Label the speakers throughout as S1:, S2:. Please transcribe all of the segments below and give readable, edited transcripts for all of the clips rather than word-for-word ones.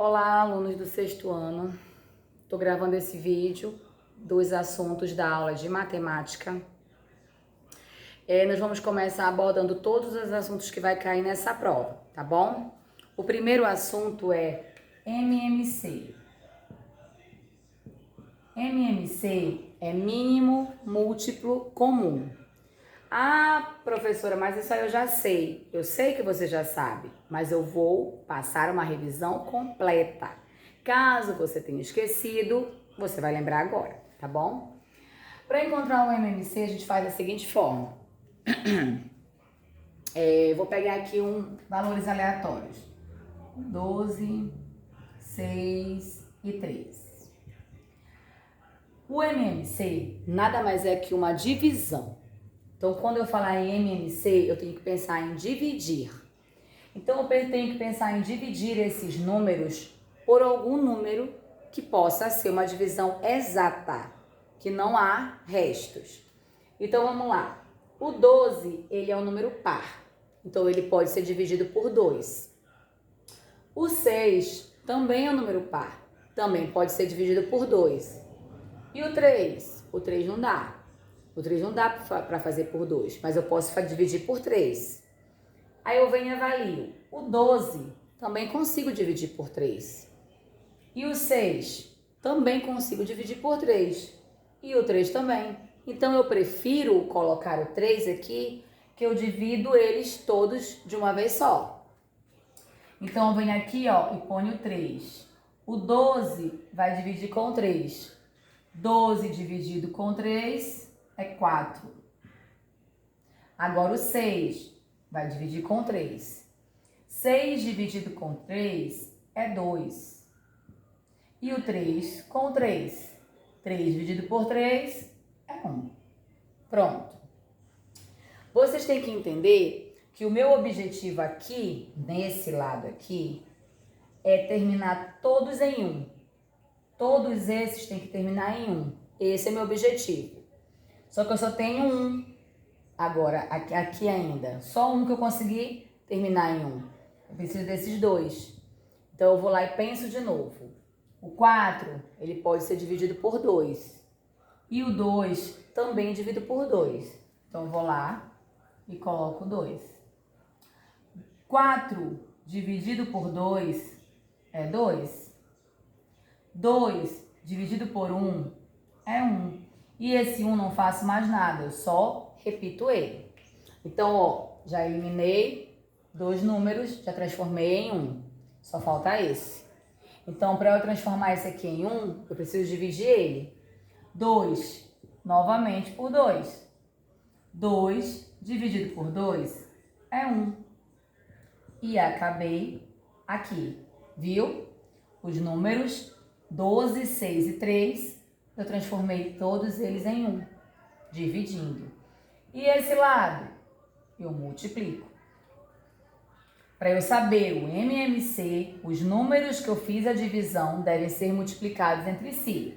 S1: Olá, alunos do sexto ano. Estou gravando esse vídeo dos assuntos da aula de matemática. Nós vamos começar abordando todos os assuntos que vai cair nessa prova, tá bom? O primeiro assunto é MMC. MMC é mínimo múltiplo comum. Ah, professora, mas isso aí eu já sei. Eu sei que você já sabe, mas eu vou passar uma revisão completa. Caso você tenha esquecido, você vai lembrar agora, tá bom? Para encontrar o MMC, a gente faz da seguinte forma. Vou pegar aqui valores aleatórios. 12, 6 e 3. O MMC nada mais é que uma divisão. Então, quando eu falar em MMC, eu tenho que pensar em dividir. Então, eu tenho que pensar em dividir esses números por algum número que possa ser uma divisão exata, que não há restos. Então, vamos lá. O 12, ele é um número par. Então, ele pode ser dividido por 2. O 6 também é um número par. Também pode ser dividido por 2. E o 3? O 3 não dá. O 3 não dá para fazer por 2, mas eu posso dividir por 3. Aí eu venho e avalio. O 12 também consigo dividir por 3. E o 6 também consigo dividir por 3. E o 3 também. Então eu prefiro colocar o 3 aqui, que eu divido eles todos de uma vez só. Então eu venho aqui, e ponho 3. O 12 vai dividir com 3. 12 dividido com 3 é 4. Agora o 6 vai dividir com 3. 6 dividido com 3 é 2. E o 3 com 3. 3 dividido por 3 é 1. Pronto. Vocês têm que entender que o meu objetivo aqui, nesse lado aqui, é terminar todos em 1. Todos esses têm que terminar em 1. Esse é meu objetivo. Só que eu só tenho 1 agora, aqui ainda. Só 1 que eu consegui terminar em 1. Eu preciso desses 2. Então, eu vou lá e penso de novo. O 4, ele pode ser dividido por 2. E o 2 também dividido por 2. Então, eu vou lá e coloco 2. 4 dividido por 2 é 2. 2 dividido por 1 é 1. E esse 1 não faço mais nada, eu só repito ele. Então, já eliminei 2 números, já transformei em 1. Só falta esse. Então, para eu transformar esse aqui em 1, eu preciso dividir ele. 2, novamente, por 2. 2 dividido por 2 é 1. E acabei aqui, viu? Os números 12, 6 e 3, eu transformei todos eles em 1, dividindo. E esse lado, eu multiplico. Para eu saber o MMC, os números que eu fiz a divisão devem ser multiplicados entre si.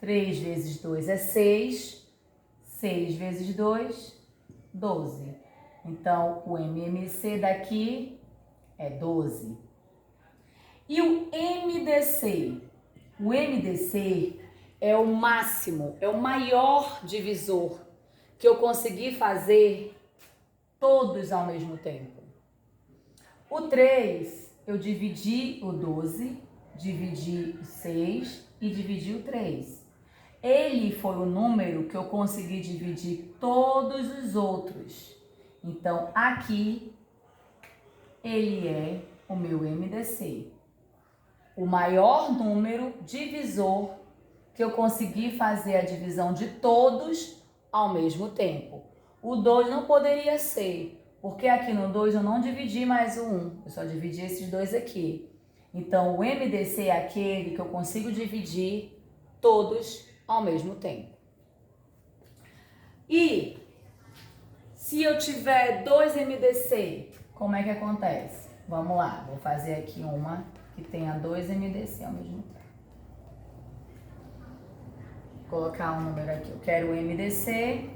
S1: 3 vezes 2 é 6, 6 vezes 2, 12. Então, o MMC daqui é 12. E o MDC? O MDC é o máximo, é o maior divisor que eu consegui fazer todos ao mesmo tempo. O 3, eu dividi o 12, dividi o 6 e dividi o 3. Ele foi o número que eu consegui dividir todos os outros. Então, aqui, ele é o meu MDC. O maior número divisor que eu consegui fazer a divisão de todos ao mesmo tempo. O 2 não poderia ser, porque aqui no 2 eu não dividi mais o 1, eu só dividi esses 2 aqui. Então, o MDC é aquele que eu consigo dividir todos ao mesmo tempo. E se eu tiver 2 MDC, como é que acontece? Vamos lá, vou fazer aqui uma que tenha 2 MDC ao mesmo tempo. Vou colocar um número aqui, eu quero o MDC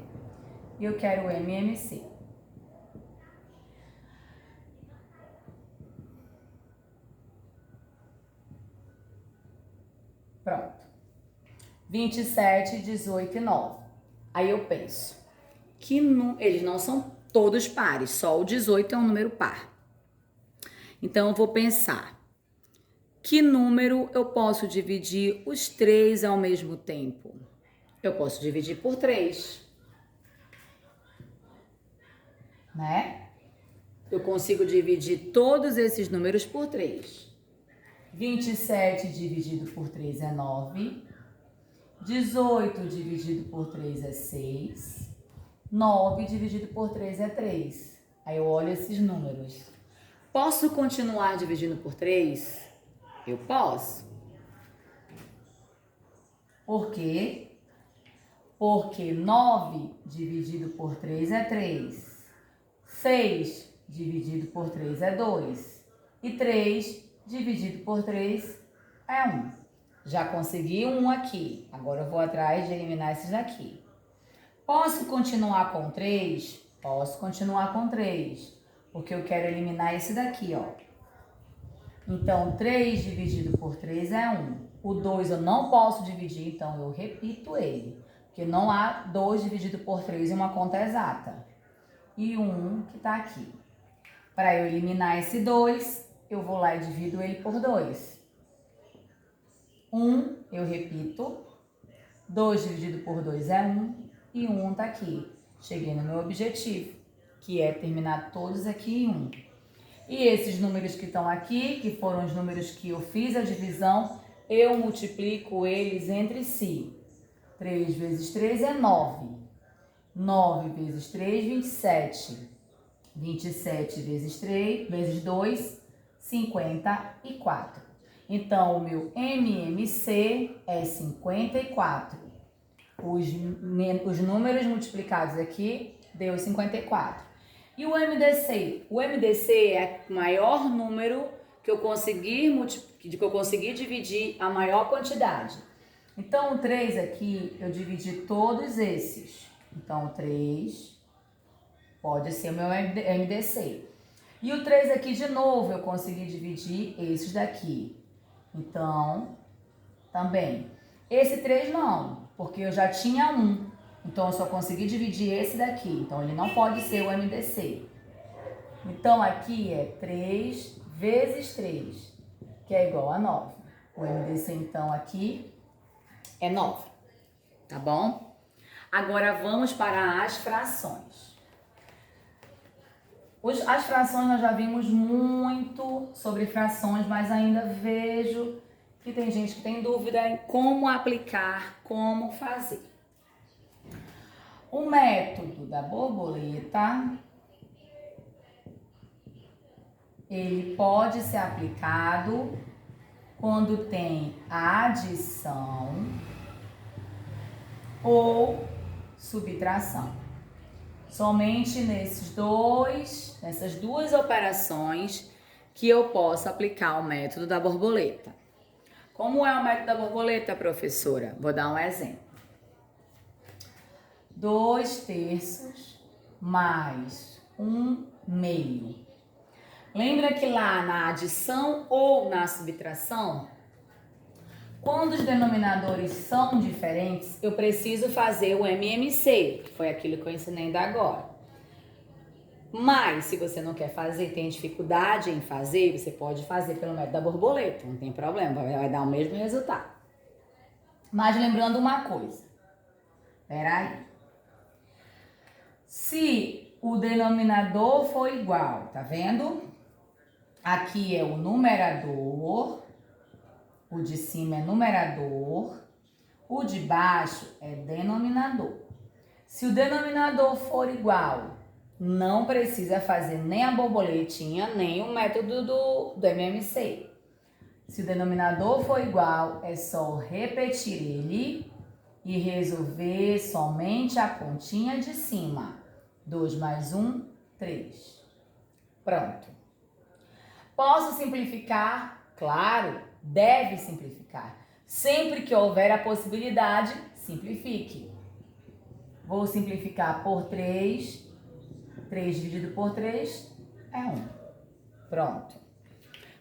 S1: e eu quero o MMC. Pronto. 27, 18 e 9. Aí eu penso que eles não são todos pares, só o 18 é um número par. Então eu vou pensar, que número eu posso dividir os 3 ao mesmo tempo? Eu posso dividir por 3, né? Eu consigo dividir todos esses números por 3. 27 dividido por 3 é 9. 18 dividido por 3 é 6. 9 dividido por 3 é 3. Aí eu olho esses números. Posso continuar dividindo por 3? Eu posso. Por quê? Porque 9 dividido por 3 é 3. 6 dividido por 3 é 2. E 3 dividido por 3 é 1. Já consegui um aqui. Agora eu vou atrás de eliminar esses daqui. Posso continuar com 3? Posso continuar com 3. Porque eu quero eliminar esse daqui, ó. Então, 3 dividido por 3 é 1. O 2 eu não posso dividir, então eu repito ele. Porque não há 2 dividido por 3 em uma conta exata. E o 1 que está aqui. Para eu eliminar esse 2, eu vou lá e divido ele por 2. 1, eu repito. 2 dividido por 2 é 1. E 1 está aqui. Cheguei no meu objetivo, que é terminar todos aqui em 1. E esses números que estão aqui, que foram os números que eu fiz a divisão, eu multiplico eles entre si. 3 vezes 3 é 9. 9 vezes 3, 27. 27 vezes 3, vezes 2, 54. Então, o meu MMC é 54. Os números multiplicados aqui deu 54. E o MDC? O MDC é o maior número que eu consegui dividir a maior quantidade. Então, o 3 aqui, eu dividi todos esses. Então, o 3 pode ser o meu MDC. E o 3 aqui, de novo, eu consegui dividir esses daqui. Então, também. Esse 3 não, porque eu já tinha 1. Então, eu só consegui dividir esse daqui. Então, ele não pode ser o MDC. Então, aqui é 3 vezes 3, que é igual a 9. O MDC, então, aqui é 9. Tá bom? Agora, vamos para as frações. As frações, nós já vimos muito sobre frações, mas ainda vejo que tem gente que tem dúvida em como aplicar, como fazer. O método da borboleta, ele pode ser aplicado quando tem adição ou subtração. Somente nessas duas operações que eu posso aplicar o método da borboleta. Como é o método da borboleta, professora? Vou dar um exemplo. 2/3 mais 1/2. Lembra que lá na adição ou na subtração, quando os denominadores são diferentes, eu preciso fazer o MMC, que foi aquilo que eu ensinei ainda agora. Mas, se você não quer fazer, tem dificuldade em fazer, você pode fazer pelo método da borboleta, não tem problema, vai dar o mesmo resultado. Mas lembrando uma coisa, peraí. Se o denominador for igual, tá vendo? Aqui é o numerador, o de cima é numerador, o de baixo é denominador. Se o denominador for igual, não precisa fazer nem a borboletinha, nem o método do MMC. Se o denominador for igual, é só repetir ele e resolver somente a pontinha de cima. 2 mais 1, 3. Pronto. Posso simplificar? Claro, deve simplificar. Sempre que houver a possibilidade, simplifique. Vou simplificar por 3. 3 dividido por 3 é 1. Pronto.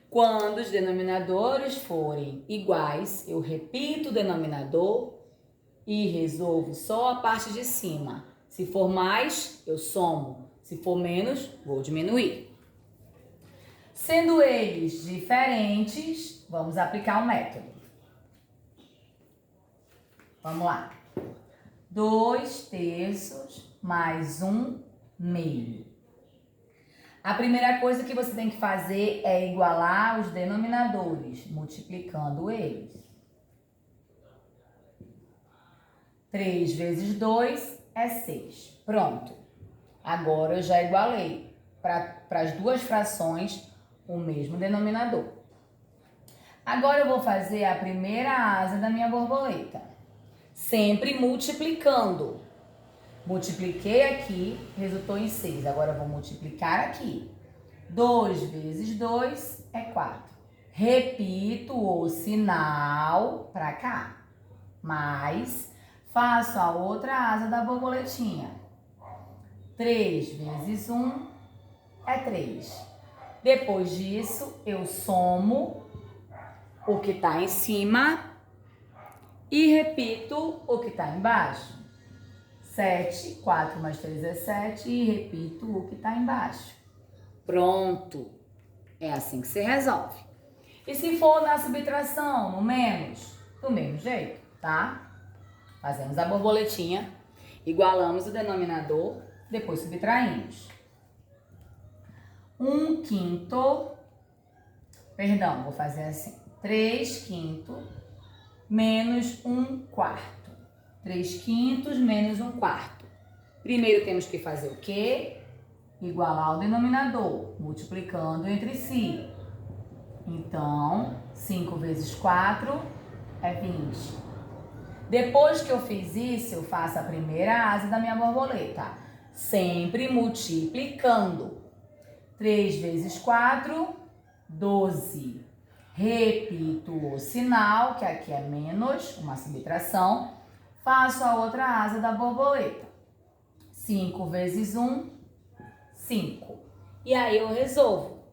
S1: Quando os denominadores forem iguais, eu repito o denominador e resolvo só a parte de cima. Se for mais, eu somo. Se for menos, vou diminuir. Sendo eles diferentes, vamos aplicar o método. Vamos lá. 2/3 mais 1/2. A primeira coisa que você tem que fazer é igualar os denominadores, multiplicando eles. 3 vezes 2 é 6. Pronto. Agora eu já igualei para as duas frações o mesmo denominador. Agora eu vou fazer a primeira asa da minha borboleta, sempre multiplicando. Multipliquei aqui, resultou em 6. Agora eu vou multiplicar aqui. 2 vezes 2 é 4. Repito o sinal para cá. Mais, faço a outra asa da borboletinha. 3 vezes 1 é 3. Depois disso, eu somo o que está em cima e repito o que está embaixo. 7, 4 mais 3 é 7 e repito o que está embaixo. Pronto! É assim que se resolve. E se for na subtração, no menos, do mesmo jeito, tá? Fazemos a borboletinha, igualamos o denominador, depois subtraímos. 1/5, perdão, vou fazer assim, 3/5 menos 1/4. 3/5 menos 1/4. Primeiro temos que fazer o quê? Igualar o denominador, multiplicando entre si. Então, 5 vezes 4 é 20. Depois que eu fiz isso, eu faço a primeira asa da minha borboleta, sempre multiplicando. 3 vezes 4, 12. Repito o sinal, que aqui é menos, uma subtração. Faço a outra asa da borboleta. 5 vezes 1, 5. E aí eu resolvo.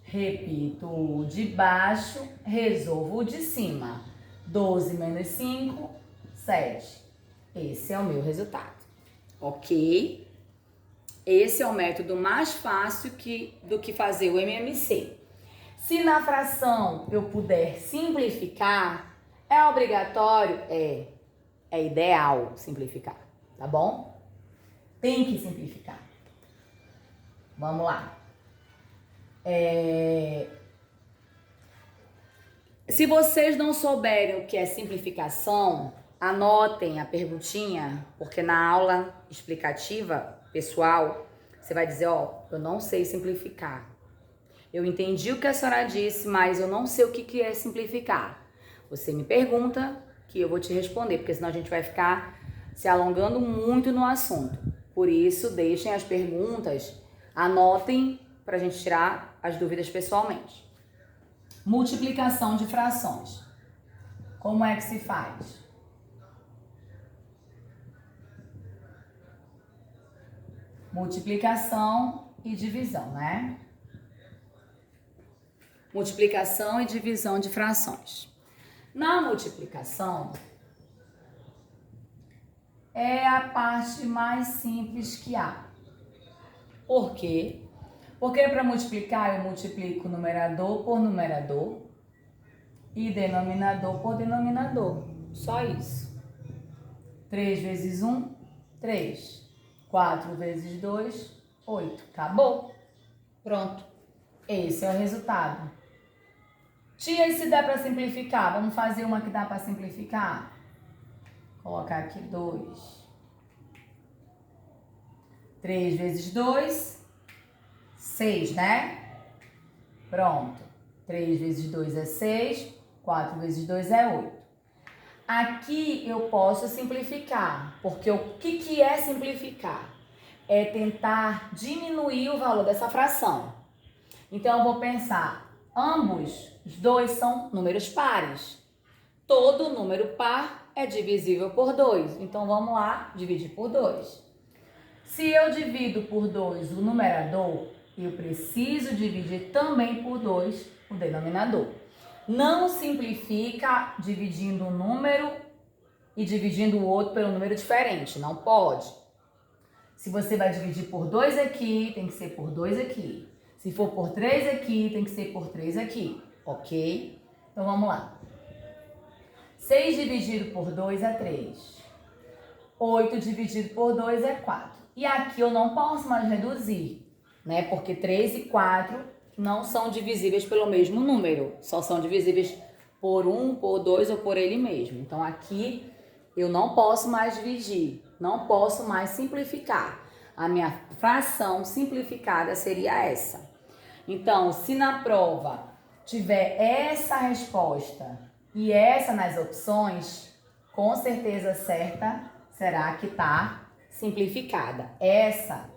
S1: Repito o de baixo, resolvo o de cima. 12 menos 5, 7. Esse é o meu resultado. Ok? Esse é o método mais fácil do que fazer o MMC. Se na fração eu puder simplificar, é obrigatório? É ideal simplificar, tá bom? Tem que simplificar. Vamos lá. Se vocês não souberem o que é simplificação, anotem a perguntinha, porque na aula explicativa, pessoal, você vai dizer, eu não sei simplificar. Eu entendi o que a senhora disse, mas eu não sei o que é simplificar. Você me pergunta que eu vou te responder, porque senão a gente vai ficar se alongando muito no assunto. Por isso, deixem as perguntas, anotem para a gente tirar as dúvidas pessoalmente. Multiplicação de frações. Como é que se faz? Multiplicação e divisão, né? Multiplicação e divisão de frações. Na multiplicação, é a parte mais simples que há. Por quê? Porque para multiplicar, eu multiplico numerador por numerador e denominador por denominador. Só isso. 3 vezes 1, 3. 4 vezes 2, 8. Acabou. Pronto. Esse é o resultado. Tia, e se dá para simplificar? Vamos fazer uma que dá para simplificar? Colocar aqui 2. 3 vezes 2, 6, né? Pronto. 3 vezes 2 é 6. 4 vezes 2 é 8. Aqui eu posso simplificar, porque o que é simplificar? É tentar diminuir o valor dessa fração. Então, eu vou pensar, os dois são números pares. Todo número par é divisível por 2. Então, vamos lá, dividir por 2. Se eu divido por 2 o numerador, eu preciso dividir também por 2 o o denominador. Não simplifica dividindo um número e dividindo o outro pelo número diferente. Não pode. Se você vai dividir por 2 aqui, tem que ser por 2 aqui. Se for por 3 aqui, tem que ser por 3 aqui. Ok? Então vamos lá. 6 dividido por 2 é 3. 8 dividido por 2 é 4. E aqui eu não posso mais reduzir, né? Porque 3 e 4 não são divisíveis pelo mesmo número. Só são divisíveis por 1, por 2 ou por ele mesmo. Então aqui eu não posso mais dividir. Não posso mais simplificar. A minha fração simplificada seria essa. Então, se na prova tiver essa resposta e essa nas opções, com certeza certa será que está simplificada. Essa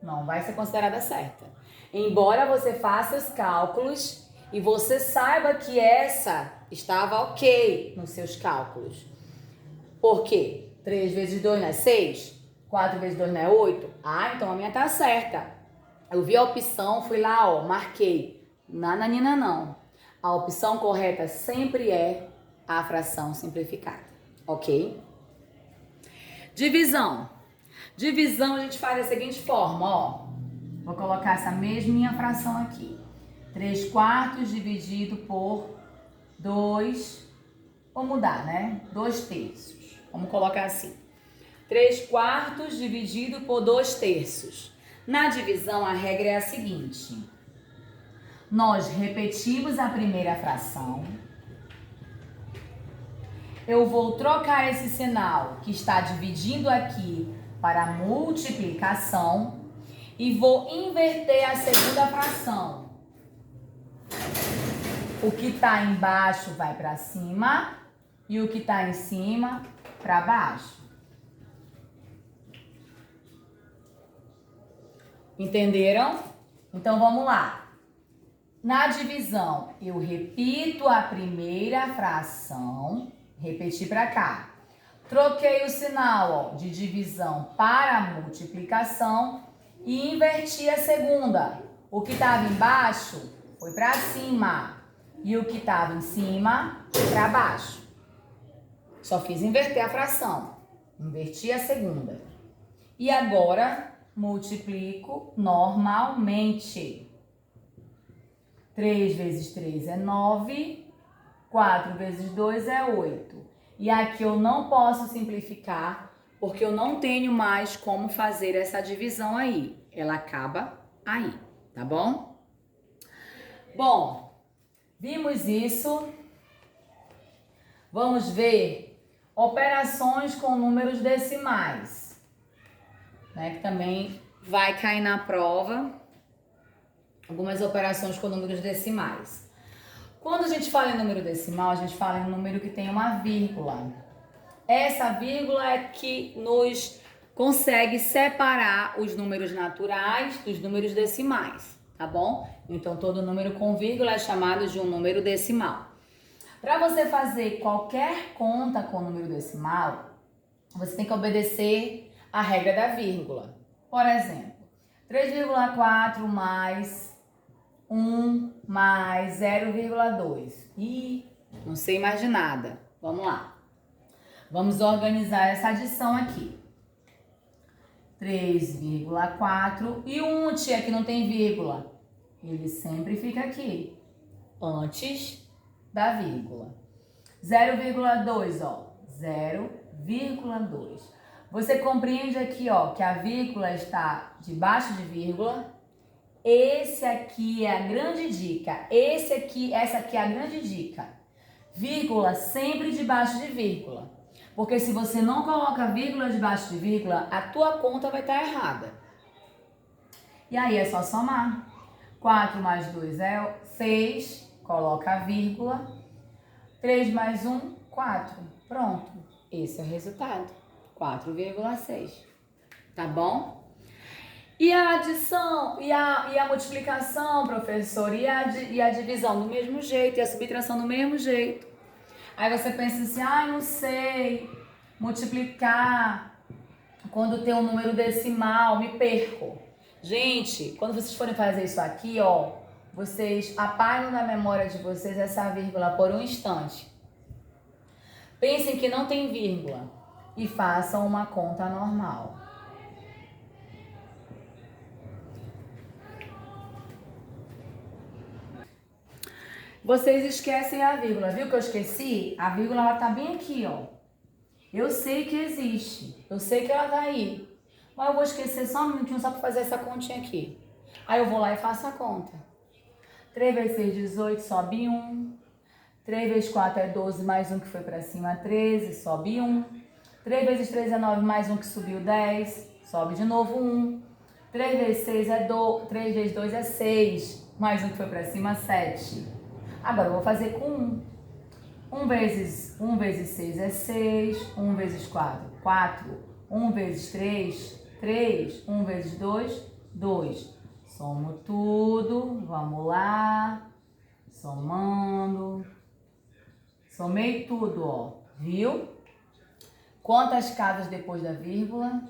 S1: não vai ser considerada certa. Embora você faça os cálculos e você saiba que essa estava ok nos seus cálculos. Por quê? 3 vezes 2 não é 6? 4 vezes 2 não é 8? Ah, então a minha tá certa. Eu vi a opção, fui lá, ó, marquei. Nananina não. A opção correta sempre é a fração simplificada, ok? Divisão. Divisão a gente faz da seguinte forma, ó. Vou colocar essa mesminha fração aqui. 3/4 dividido por 2. Vou mudar, né? 2/3. Vamos colocar assim. 3/4 dividido por 2/3. Na divisão, a regra é a seguinte. Nós repetimos a primeira fração. Eu vou trocar esse sinal que está dividindo aqui para multiplicação e vou inverter a segunda fração. O que está embaixo vai para cima e o que está em cima para baixo. Entenderam? Então vamos lá. Na divisão, eu repito a primeira fração, repeti para cá. Troquei o sinal, ó, de divisão para multiplicação e inverti a segunda. O que estava embaixo foi para cima e o que estava em cima para baixo. Só fiz inverter a fração, inverti a segunda. E agora multiplico normalmente. 3 vezes 3 é 9, 4 vezes 2 é 8. E aqui eu não posso simplificar, porque eu não tenho mais como fazer essa divisão aí. Ela acaba aí, tá bom? Bom, vimos isso. Vamos ver operações com números decimais, né? Que também vai cair na prova. Algumas operações com números decimais. Quando a gente fala em número decimal, a gente fala em um número que tem uma vírgula. Essa vírgula é que nos consegue separar os números naturais dos números decimais, tá bom? Então, todo número com vírgula é chamado de um número decimal. Para você fazer qualquer conta com número decimal, você tem que obedecer a regra da vírgula. Por exemplo, 3,4 mais 1 mais 0,2. Ih, não sei mais de nada. Vamos lá. Vamos organizar essa adição aqui. 3,4 e o 1, tia, que não tem vírgula. Ele sempre fica aqui, antes da vírgula. 0,2, ó. 0,2. Você compreende aqui, ó, que a vírgula está debaixo de vírgula. Esse aqui é a grande dica. Essa aqui é a grande dica. Vírgula sempre debaixo de vírgula. Porque se você não coloca vírgula debaixo de vírgula, a tua conta vai estar errada. E aí é só somar. 4 mais 2 é 6. Coloca a vírgula. 3 mais 1, 4. Pronto. Esse é o resultado. 4,6. Tá bom? E a adição, e a multiplicação, professor, e a divisão do mesmo jeito, e a subtração do mesmo jeito. Aí você pensa assim, não sei, multiplicar quando tem um número decimal, me perco. Gente, quando vocês forem fazer isso aqui, ó, vocês apagam da memória de vocês essa vírgula por um instante. Pensem que não tem vírgula e façam uma conta normal. Vocês esquecem a vírgula, viu que eu esqueci? A vírgula ela tá bem aqui, ó. Eu sei que existe, eu sei que ela tá aí, mas eu vou esquecer só um minutinho só para fazer essa continha aqui. Aí eu vou lá e faço a conta. 3 vezes 6, 18, sobe 1. 3 vezes 4 é 12, mais um que foi para cima, 13, sobe 1. 3 vezes 3 é 9, mais um que subiu, 10, sobe de novo 1. 3 vezes 6 é 2, 3 vezes 2 é 6, mais um que foi para cima, 7. Agora eu vou fazer com 1. 1 vezes 6 é 6, 1 vezes 4, 4, 1 vezes 3, 3, 1 vezes 2, 2. Somo tudo, vamos lá, somando, somei tudo, ó, viu? Quantas casas depois da vírgula?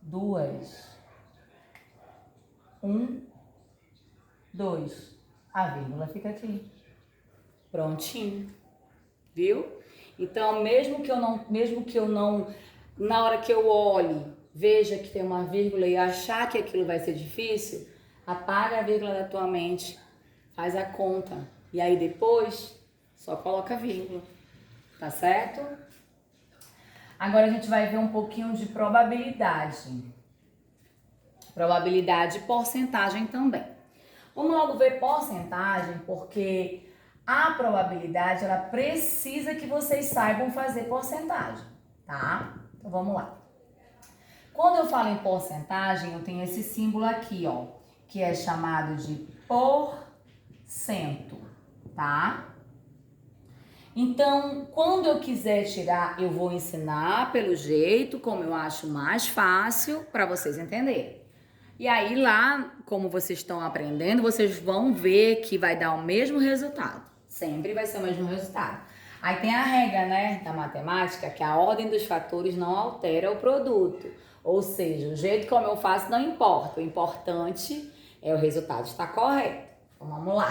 S1: 2. 1, 2. A vírgula fica aqui. Prontinho. Viu? Então, mesmo que eu não, na hora que eu olhe, veja que tem uma vírgula e achar que aquilo vai ser difícil, apaga a vírgula da tua mente, faz a conta e aí depois só coloca a vírgula, tá certo? Agora a gente vai ver um pouquinho de probabilidade. Probabilidade e porcentagem também. Vamos logo ver porcentagem, porque a probabilidade, ela precisa que vocês saibam fazer porcentagem, tá? Então, vamos lá. Quando eu falo em porcentagem, eu tenho esse símbolo aqui, ó, que é chamado de porcento, tá? Então, quando eu quiser tirar, eu vou ensinar pelo jeito, como eu acho mais fácil, para vocês entenderem. E aí lá, como vocês estão aprendendo, vocês vão ver que vai dar o mesmo resultado. Sempre vai ser o mesmo resultado. Aí tem a regra, né, da matemática, que a ordem dos fatores não altera o produto. Ou seja, o jeito como eu faço não importa. O importante é o resultado estar correto. Então, vamos lá.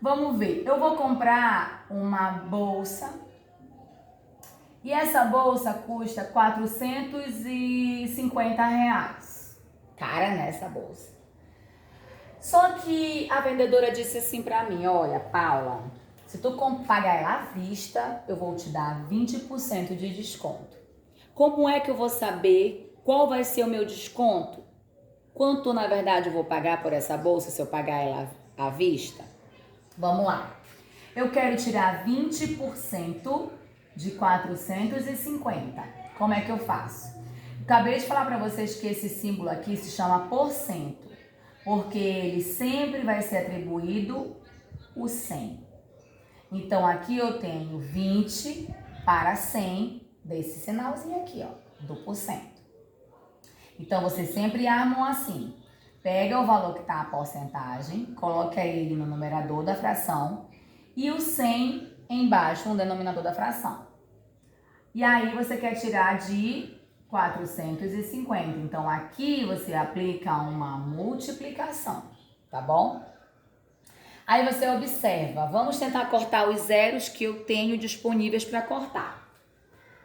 S1: Vamos ver. Eu vou comprar uma bolsa. E essa bolsa custa R$450. Cara, nessa bolsa. Só que a vendedora disse assim pra mim, olha, Paula, se tu pagar ela à vista, eu vou te dar 20% de desconto. Como é que eu vou saber qual vai ser o meu desconto? Quanto, na verdade, eu vou pagar por essa bolsa se eu pagar ela à vista? Vamos lá. Eu quero tirar 20% de 450. Como é que eu faço? Acabei de falar para vocês que esse símbolo aqui se chama porcento, porque ele sempre vai ser atribuído o 100. Então, aqui eu tenho 20 para 100 desse sinalzinho aqui, ó, do porcento. Então, vocês sempre armam assim. Pega o valor que está a porcentagem, coloca ele no numerador da fração e o 100 embaixo no denominador da fração. E aí, você quer tirar de 450. Então, aqui você aplica uma multiplicação, tá bom? Aí você observa, vamos tentar cortar os zeros que eu tenho disponíveis para cortar,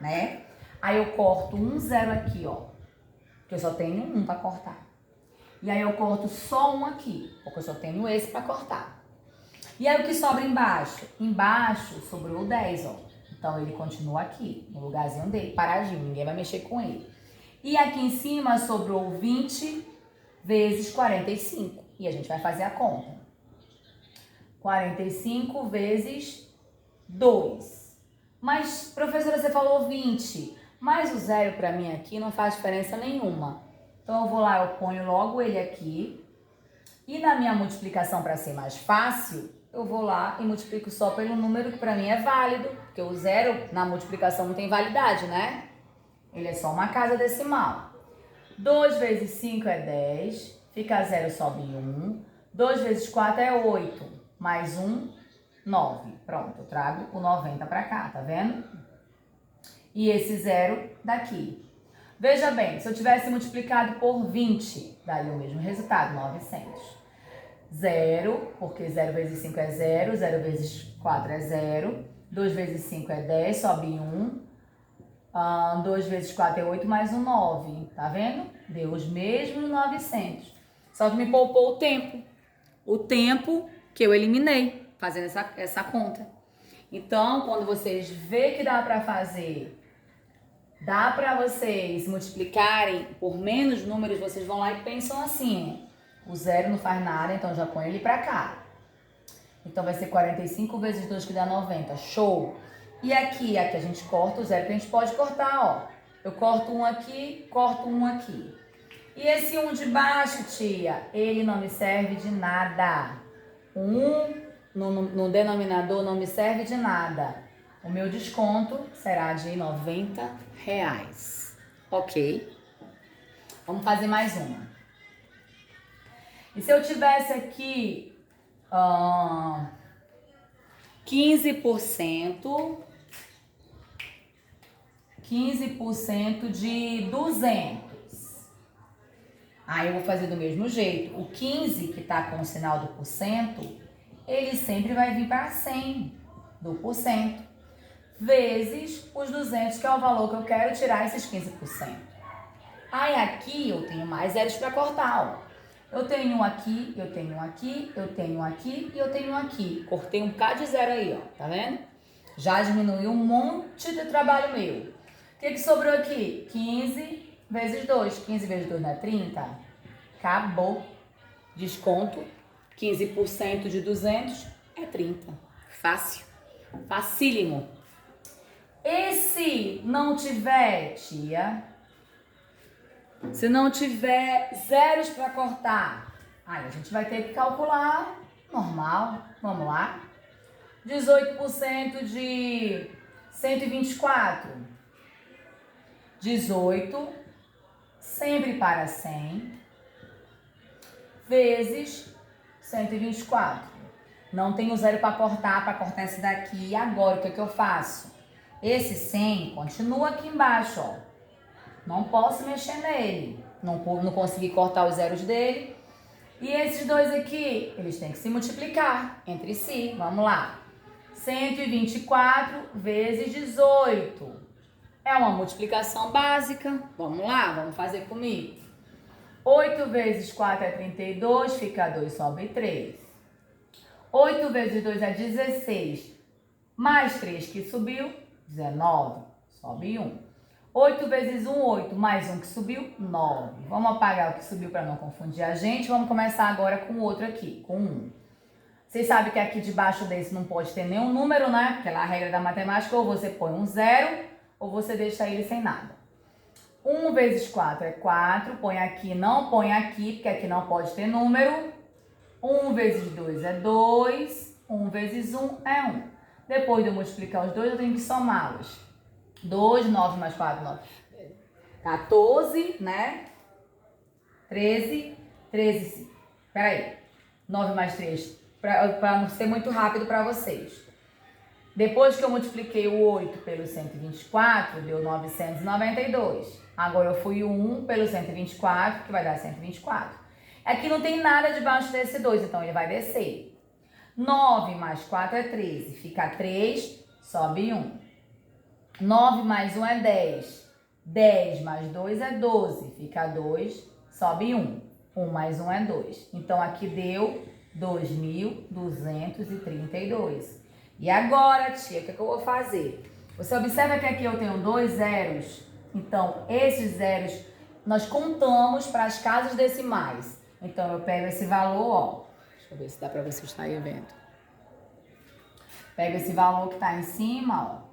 S1: né? Aí eu corto um zero aqui, ó, porque eu só tenho um para cortar. E aí eu corto só um aqui, porque eu só tenho esse para cortar. E aí o que sobra embaixo? Embaixo sobrou 10, ó. Então ele continua aqui, no lugarzinho dele, paradinho, ninguém vai mexer com ele. E aqui em cima sobrou 20 vezes 45. E a gente vai fazer a conta. 45 vezes 2. Mas, professora, você falou 20. Mas o zero para mim aqui não faz diferença nenhuma. Então eu vou lá, eu ponho logo ele aqui. E na minha multiplicação, para ser mais fácil, eu vou lá e multiplico só pelo número que para mim é válido. Porque o zero na multiplicação não tem validade, né? Ele é só uma casa decimal. 2 vezes 5 é 10. Fica 0, sobe 1. 2 vezes 4 é 8. Mais 1, 9. Pronto, eu trago o 90 para cá, tá vendo? E esse zero daqui. Veja bem, se eu tivesse multiplicado por 20, daria o mesmo resultado, 900. 0, porque 0 vezes 5 é 0, 0 vezes 4 é 0, 2 vezes 5 é 10, sobe 1, 2 vezes 4 é 8, mais um 9, tá vendo? Deu os mesmos 900, só que me poupou o tempo que eu eliminei, fazendo essa conta. Então, quando vocês vê que dá para fazer, dá para vocês multiplicarem por menos números, vocês vão lá e pensam assim, o 0 não faz nada, então já põe ele para cá. Então vai ser 45 vezes 2 que dá 90, show! E aqui a gente corta o 0, que a gente pode cortar, ó. Eu corto um aqui, corto um aqui. E esse 1 de baixo, tia, ele não me serve de nada. O 1 no denominador não me serve de nada. O meu desconto será de R$90. Ok? Vamos fazer mais uma. E se eu tivesse aqui 15% de 200. Aí eu vou fazer do mesmo jeito. O 15 que está com o sinal do porcento, ele sempre vai vir para 100 do porcento, vezes os 200, que é o valor que eu quero tirar esses 15%. Aí aqui eu tenho mais zeros para cortar, ó. Eu tenho um aqui, eu tenho um aqui, eu tenho um aqui e eu tenho um aqui. Cortei um bocado de zero aí, ó, tá vendo? Já diminuiu um monte de trabalho meu. O que sobrou aqui? 15 vezes 2. 15 vezes 2 não é 30? Acabou. Desconto. 15% de 200 é 30. Fácil. Facílimo. E se não tiver, tia? Se não tiver zeros para cortar, aí a gente vai ter que calcular normal. Vamos lá. 18% de 124. 18, sempre para 100, vezes 124. Não tenho zero para cortar esse daqui. E agora, o que é que eu faço? Esse 100 continua aqui embaixo, ó. Não posso mexer nele. Não consegui cortar os zeros dele. E esses dois aqui, eles têm que se multiplicar entre si. Vamos lá. 124 vezes 18. É uma multiplicação básica. Vamos lá, vamos fazer comigo. 8 vezes 4 é 32, fica 2, sobe 3. 8 vezes 2 é 16, mais 3 que subiu, 19, sobe 1. 8 vezes 1, 8, mais 1 que subiu, 9. Vamos apagar o que subiu para não confundir a gente. Vamos começar agora com o outro aqui, com 1. Vocês sabem que aqui debaixo desse não pode ter nenhum número, né? Aquela regra da matemática, ou você põe um 0, ou você deixa ele sem nada. 1 vezes 4 é 4, põe aqui, não põe aqui, porque aqui não pode ter número. 1 vezes 2 é 2, 1 vezes 1 é 1. Depois de eu multiplicar os dois, eu tenho que somá-los. 2, 9 mais 4, 9. 14, né? 13, 13. Peraí. 9 mais 3, para não ser muito rápido para vocês. Depois que eu multipliquei o 8 pelo 124, deu 992. Agora eu fui o 1 pelo 124, que vai dar 124. Aqui não tem nada debaixo desse 2, então ele vai descer. 9 mais 4 é 13, fica 3, sobe 1. 9 mais 1 é 10. 10 mais 2 é 12. Fica 2, sobe 1. 1 mais 1 é 2. Então, aqui deu 2.232. E agora, tia, o que eu vou fazer? Você observa que aqui eu tenho 2 zeros. Então, esses zeros nós contamos para as casas decimais. Então, eu pego esse valor, ó. Deixa eu ver se dá para vocês estarem vendo. Pego esse valor que está em cima, ó.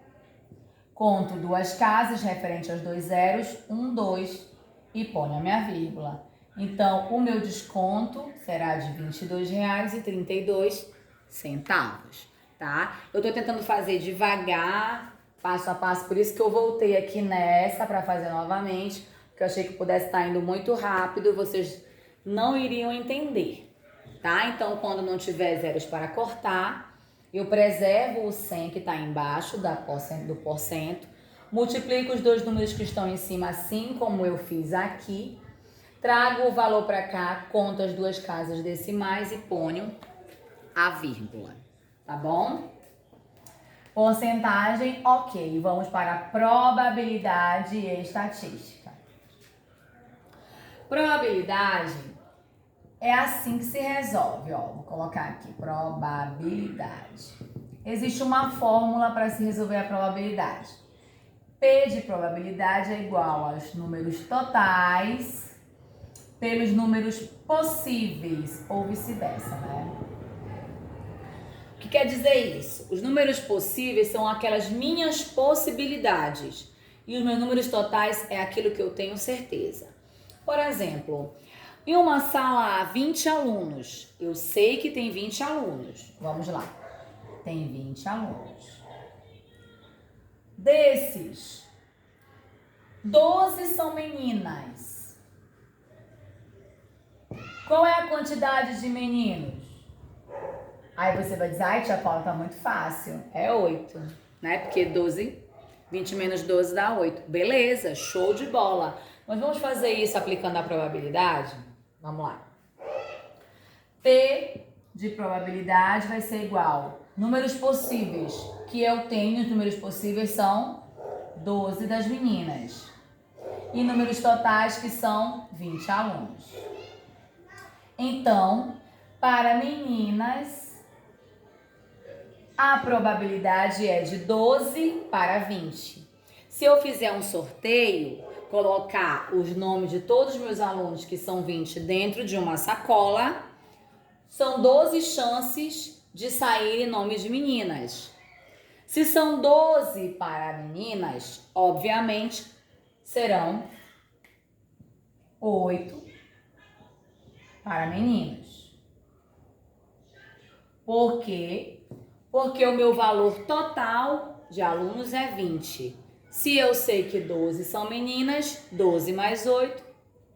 S1: Conto duas casas referente aos 2 zeros, 1, 2 e ponho a minha vírgula. Então, o meu desconto será de R$ 22,32, tá? Eu tô tentando fazer devagar, passo a passo, por isso que eu voltei aqui nessa para fazer novamente, porque eu achei que pudesse estar indo muito rápido e vocês não iriam entender, tá? Então, quando não tiver zeros para cortar, eu preservo o 100 que está embaixo do porcento, multiplico os dois números que estão em cima, assim como eu fiz aqui. trago o valor para cá, conto as duas casas decimais e ponho a vírgula, tá bom? Porcentagem, ok. Vamos para probabilidade e estatística. Probabilidade é assim que se resolve, ó. Vou colocar aqui, probabilidade. Existe uma fórmula para se resolver a probabilidade. P de probabilidade é igual aos números totais pelos números possíveis, ou vice-versa, né? O que quer dizer isso? Os números possíveis são aquelas minhas possibilidades. E os meus números totais é aquilo que eu tenho certeza. Por exemplo, em uma sala há 20 alunos. Eu sei que tem 20 alunos. Vamos lá. Tem 20 alunos. Desses, 12 são meninas. Qual é a quantidade de meninos? Aí você vai dizer, ai, tia Paula, tá muito fácil. É 8, né? Porque 20 menos 12 dá 8. Beleza, show de bola. Mas vamos fazer isso aplicando a probabilidade? Vamos lá. P de probabilidade vai ser igual. Números possíveis que eu tenho, os números possíveis são 12 das meninas. E números totais que são 20 alunos. Então, para meninas, a probabilidade é de 12 para 20. Se eu fizer um sorteio, colocar os nomes de todos os meus alunos, que são 20, dentro de uma sacola, são 12 chances de saírem nomes de meninas. Se são 12 para meninas, obviamente, serão 8 para meninos. Por quê? Porque o meu valor total de alunos é 20. Se eu sei que 12 são meninas, 12 mais 8,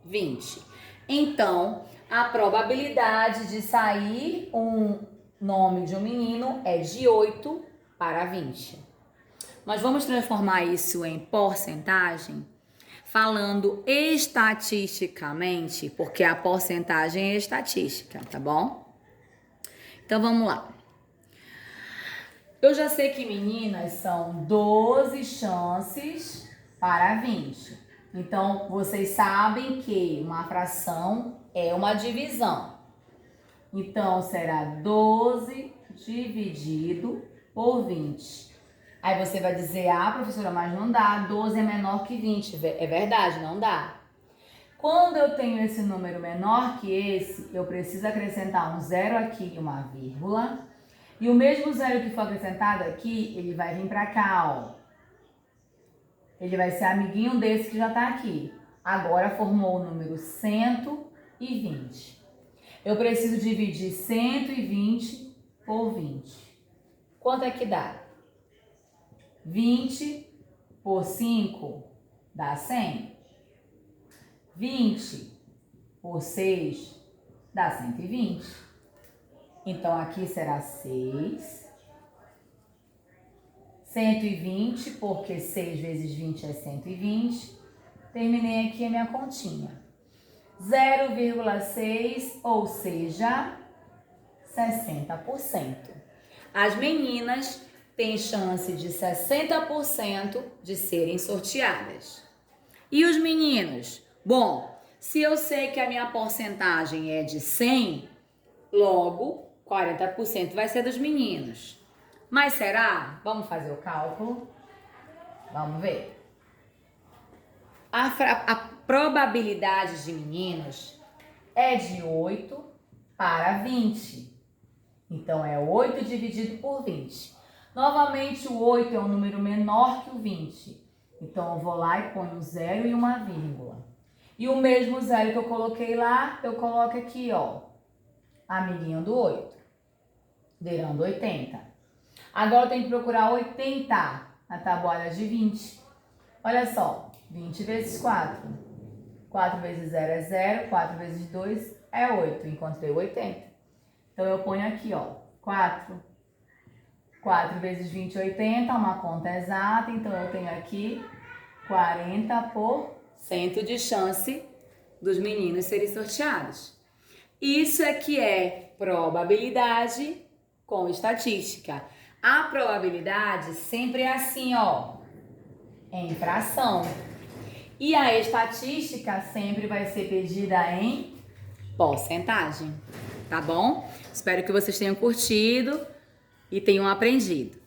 S1: 20. Então, a probabilidade de sair um nome de um menino é de 8 para 20. Nós vamos transformar isso em porcentagem, falando estatisticamente, porque a porcentagem é estatística, tá bom? Então, vamos lá. Eu já sei que meninas são 12 chances para 20. Então, vocês sabem que uma fração é uma divisão. Então, será 12 dividido por 20. Aí você vai dizer, ah, professora, mas não dá, 12 é menor que 20. É verdade, não dá. Quando eu tenho esse número menor que esse, eu preciso acrescentar um zero aqui e uma vírgula. E o mesmo zero que foi acrescentado aqui, ele vai vir para cá, ó. Ele vai ser amiguinho desse que já está aqui. Agora formou o número 120. Eu preciso dividir 120 por 20. Quanto é que dá? 20 por 5 dá 100. 20 por 6 dá 120. Então, aqui será 6. 120, porque 6 vezes 20 é 120. Terminei aqui a minha continha. 0,6, ou seja, 60%. As meninas têm chance de 60% de serem sorteadas. E os meninos? Bom, se eu sei que a minha porcentagem é de 100, logo 40% vai ser dos meninos. Mas será? Vamos fazer o cálculo? Vamos ver. A probabilidade de meninos é de 8 para 20. Então, é 8 dividido por 20. Novamente, o 8 é um número menor que o 20. Então, eu vou lá e ponho um zero e uma vírgula. E o mesmo zero que eu coloquei lá, eu coloco aqui, ó. Amiguinho do 8. Virando 80. Agora eu tenho que procurar 80 na tabuada de 20. Olha só, 20 vezes 4. 4 vezes 0 é 0, 4 vezes 2 é 8. Encontrei 80. Então eu ponho aqui, ó, 4. 4 vezes 20 é 80, uma conta exata. Então eu tenho aqui 40% de chance dos meninos serem sorteados. Isso é que é probabilidade com estatística. A probabilidade sempre é assim, ó, em fração. E a estatística sempre vai ser pedida em porcentagem, tá bom? Espero que vocês tenham curtido e tenham aprendido.